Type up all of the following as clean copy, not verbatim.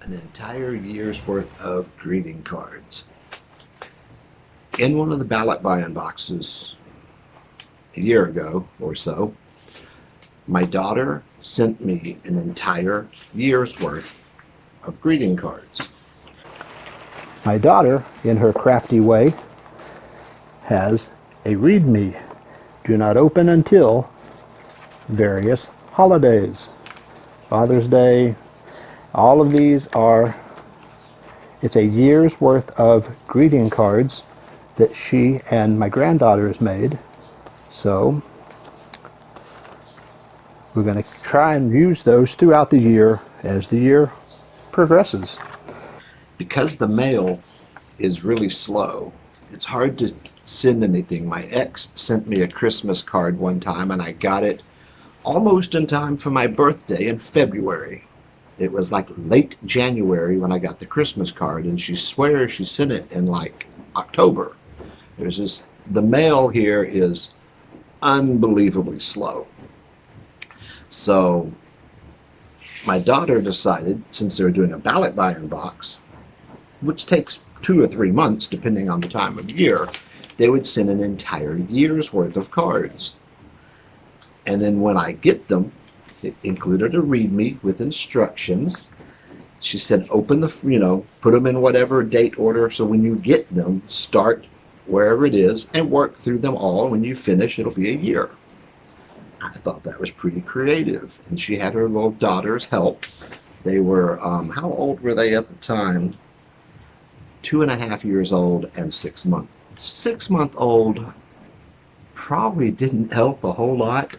an entire year's worth of greeting cards. In one of the balikbayan boxes a year ago or so, my daughter sent me an entire year's worth of greeting cards. My daughter, in her crafty way, has a readme. Do not open until various holidays. Father's Day. All of these are, it's a year's worth of greeting cards that she and my granddaughter has made. So we're going to try and use those throughout the year as the year progresses. Because the mail is really slow, it's hard to send anything. My ex sent me a Christmas card one time and I got it almost in time for my birthday in February. It was like late January when I got the Christmas card, and she swears she sent it in like October. There's just, the mail here is unbelievably slow. So my daughter decided, since they're doing a balikbayan box, which takes 2 or 3 months depending on the time of year, they would send an entire year's worth of cards. And then when I get them, it included a readme with instructions. She said, open the, put them in whatever date order, so when you get them, start wherever it is and work through them all. When you finish, it'll be a year. I thought that was pretty creative. And she had her little daughters help. They were, how old were they at the time? 2.5 years old and 6 months. 6-month-old probably didn't help a whole lot.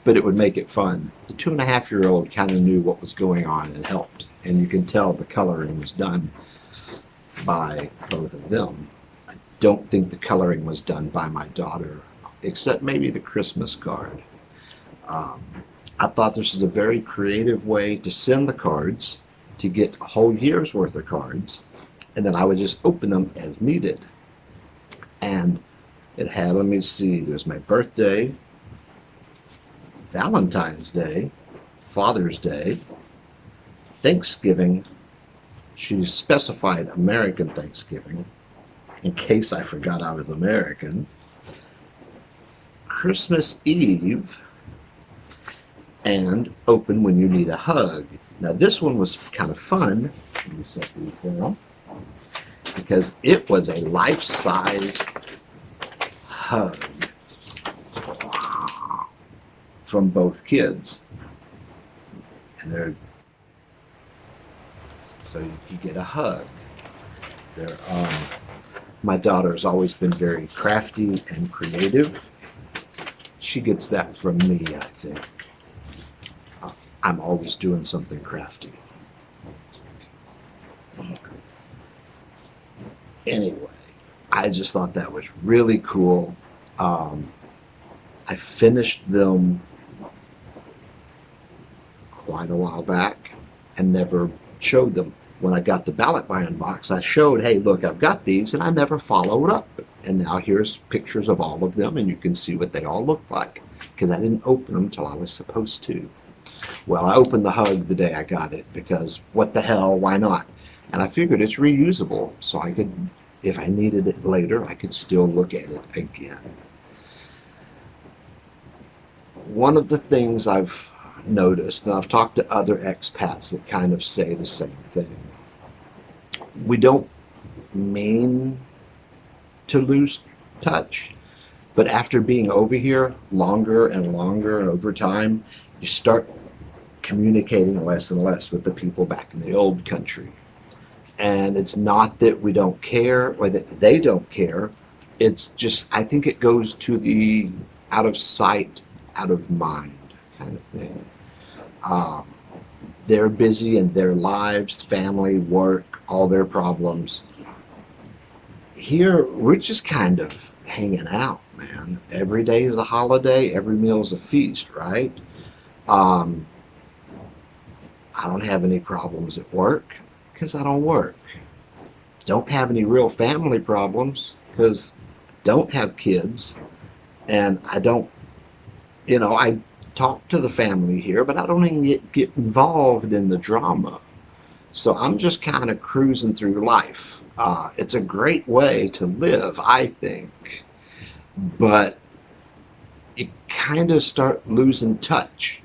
But it would make it fun. The 2.5-year-old kind of knew what was going on and helped. And you can tell the coloring was done by both of them. I don't think the coloring was done by my daughter, except maybe the Christmas card. I thought this was a very creative way to send the cards, to get a whole year's worth of cards, and then I would just open them as needed. And it had, let me see, there's my birthday, Valentine's Day, Father's Day, Thanksgiving. She specified American Thanksgiving in case I forgot I was American. Christmas Eve, and open when you need a hug. Now this one was kind of fun. Let me set these down. Because it was a life-size hug from both kids. And they're, so you get a hug. They're, my daughter's always been very crafty and creative. She gets that from me, I think. I'm always doing something crafty. Anyway, I just thought that was really cool. I finished them quite a while back and never showed them. When I got the balikbayan box, I showed, hey, look, I've got these, and I never followed up. And now here's pictures of all of them, and you can see what they all look like, because I didn't open them till I was supposed to. Well, I opened the hug the day I got it, because what the hell, why not? And I figured it's reusable, so I could, if I needed it later, I could still look at it again. One of the things I've noticed, and I've talked to other expats that kind of say the same thing, we don't mean to lose touch, but after being over here longer and longer over time, you start communicating less and less with the people back in the old country. And it's not that we don't care or that they don't care. It's just, I think it goes to the out of sight, out of mind kind of thing. They're busy in their lives, family, work, all their problems. Here, we're just kind of hanging out, man. Every day is a holiday, every meal is a feast, right? I don't have any problems at work because I don't work. Don't have any real family problems because I don't have kids. And I don't, I talk to the family here, but I don't even get involved in the drama. So I'm just kind of cruising through life. It's a great way to live, I think, but you kind of start losing touch.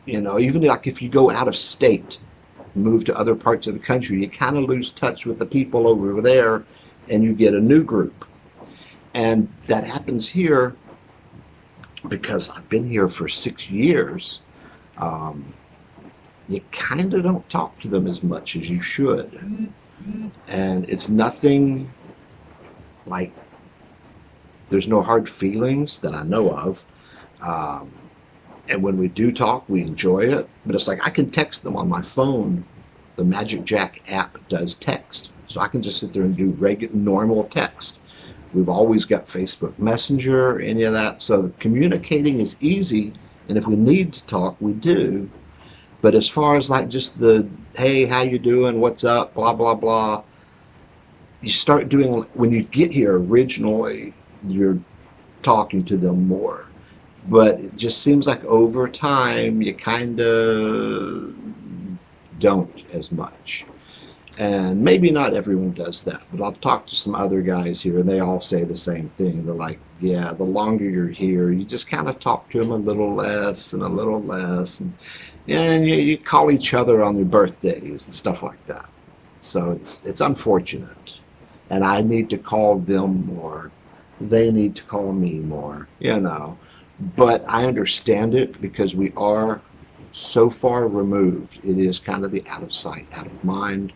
You know, even like if you go out of state, move to other parts of the country, you kind of lose touch with the people over there and you get a new group. And that happens here because I've been here for 6 years. You kind of don't talk to them as much as you should. And it's nothing like, there's no hard feelings that I know of. And when we do talk, we enjoy it. But it's like I can text them on my phone. The Magic Jack app does text. So I can just sit there and do regular, normal text. We've always got Facebook Messenger, any of that. So communicating is easy. And if we need to talk, we do. But as far as like just the, hey, how you doing? What's up? Blah, blah, blah. You start doing, when you get here originally, you're talking to them more. But it just seems like over time, you kind of don't as much. And maybe not everyone does that, but I've talked to some other guys here and they all say the same thing. They're like, yeah, the longer you're here, you just kind of talk to them a little less and a little less. And you call each other on their birthdays and stuff like that. So it's unfortunate. And I need to call them more. They need to call me more, you know. But I understand it because we are so far removed. It is kind of the out of sight, out of mind.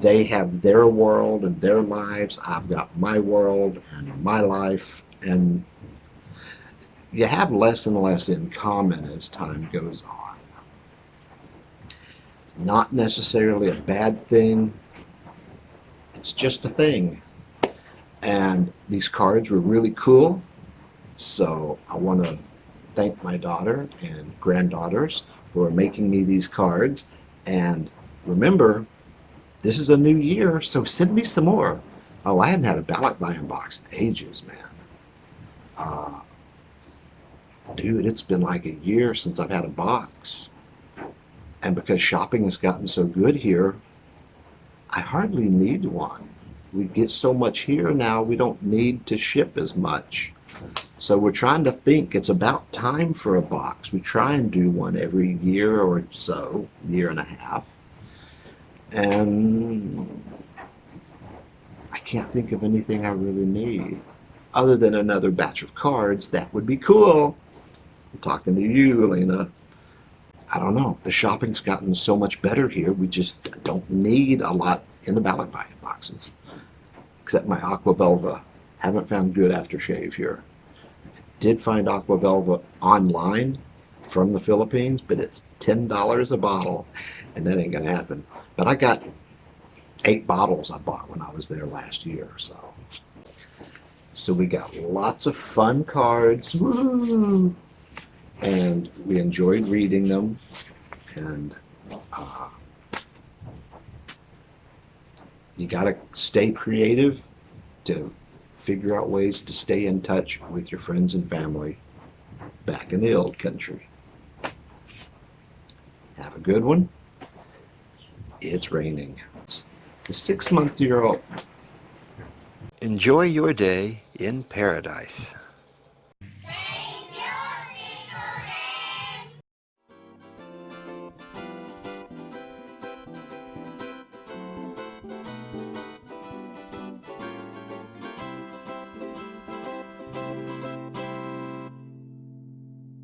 They have their world and their lives. I've got my world and my life. And you have less and less in common as time goes on. It's not necessarily a bad thing. It's just a thing. And these cards were really cool. So I want to thank my daughter and granddaughters for making me these cards. And remember, this is a new year, so send me some more. Oh, I hadn't had a balikbayan box in ages, man. Dude, it's been like a year since I've had a box. And because shopping has gotten so good here, I hardly need one. We get so much here now, we don't need to ship as much. So we're trying to think, it's about time for a box. We try and do one every year or so, year and a half. And I can't think of anything I really need. Other than another batch of cards, that would be cool. I'm talking to you, Elena. I don't know. The shopping's gotten so much better here. We just don't need a lot in the balikbayan boxes. Except my Aqua Velva. Haven't found good aftershave here. Did find Aqua Velva online from the Philippines, but it's $10 a bottle, and that ain't gonna happen. But I got 8 bottles I bought when I was there last year, so we got lots of fun cards. Woo! And we enjoyed reading them, and you gotta stay creative to figure out ways to stay in touch with your friends and family back in the old country. Have a good one. It's raining. It's the 6-month-year-old. Enjoy your day in paradise.